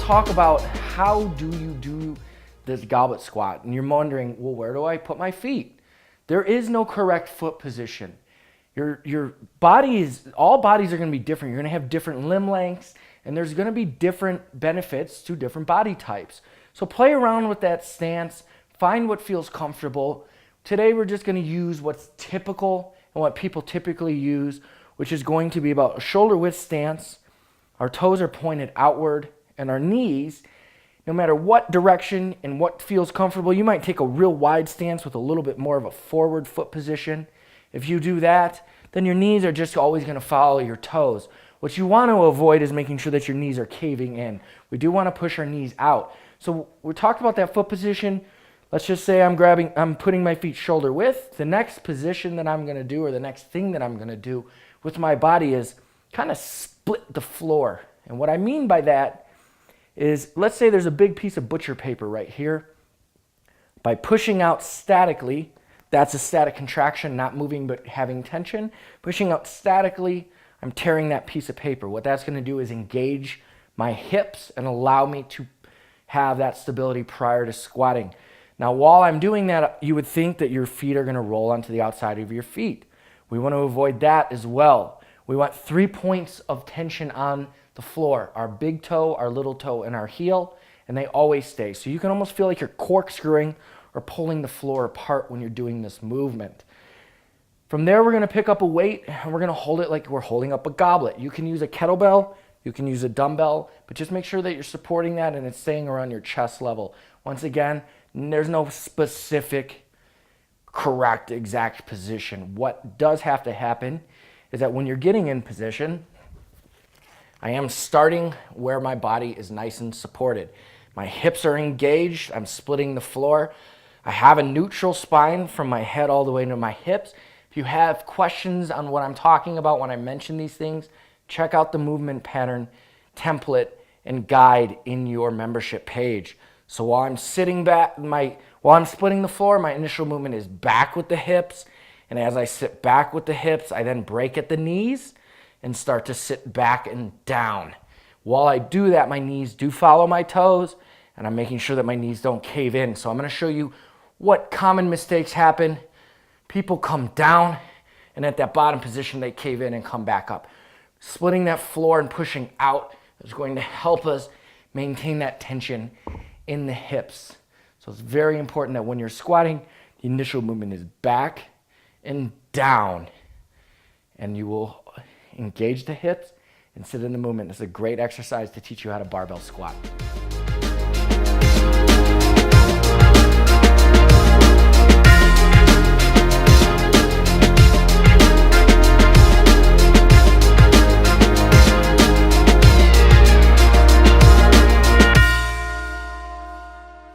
talk about how do you do this goblet squat, and you're wondering, well, where do I put my feet? There is no correct foot position. Your body is, all bodies are going to be different. You're going to have different limb lengths, and there's going to be different benefits to different body types. So play around with that stance, find what feels comfortable. Today we're just going to use what's typical and what people typically use, which is going to be about a shoulder width stance. Our toes are pointed outward, and our knees, no matter what direction and what feels comfortable, you might take a real wide stance with a little bit more of a forward foot position. If you do that, then your knees are just always going to follow your toes. What you want to avoid is making sure that your knees are caving in. We do want to push our knees out. So we talked about that foot position. Let's just say I'm putting my feet shoulder width. The next position that I'm going to do, or the next thing that I'm going to do with my body, is kind of split the floor. And what I mean by that is, let's say there's a big piece of butcher paper right here. By pushing out statically, that's a static contraction, not moving but having tension. Pushing out statically, I'm tearing that piece of paper. What that's going to do is engage my hips and allow me to have that stability prior to squatting. Now, while I'm doing that, you would think that your feet are going to roll onto the outside of your feet. We want to avoid that as well. We want 3 points of tension on the floor: our big toe, our little toe, and our heel, and they always stay. So you can almost feel like you're corkscrewing or pulling the floor apart when you're doing this movement. From there, we're going to pick up a weight, and we're going to hold it like we're holding up a goblet. You can use a kettlebell, you can use a dumbbell, but just make sure that you're supporting that and it's staying around your chest level. Once again, there's no specific, correct, exact position. What does have to happen is that when you're getting in position, I am starting where my body is nice and supported. My hips are engaged, I'm splitting the floor. I have a neutral spine from my head all the way to my hips. If you have questions on what I'm talking about when I mention these things, check out the movement pattern template and guide in your membership page. So while I'm sitting back, while I'm splitting the floor, my initial movement is back with the hips. And as I sit back with the hips, I then break at the knees and start to sit back and down. While I do that, my knees do follow my toes, and I'm making sure that my knees don't cave in. So I'm going to show you what common mistakes happen. People come down, and at that bottom position, they cave in and come back up. Splitting that floor and pushing out is going to help us maintain that tension in the hips. So it's very important that when you're squatting, the initial movement is back and down, and you will engage the hips and sit in the movement. It's a great exercise to teach you how to barbell squat.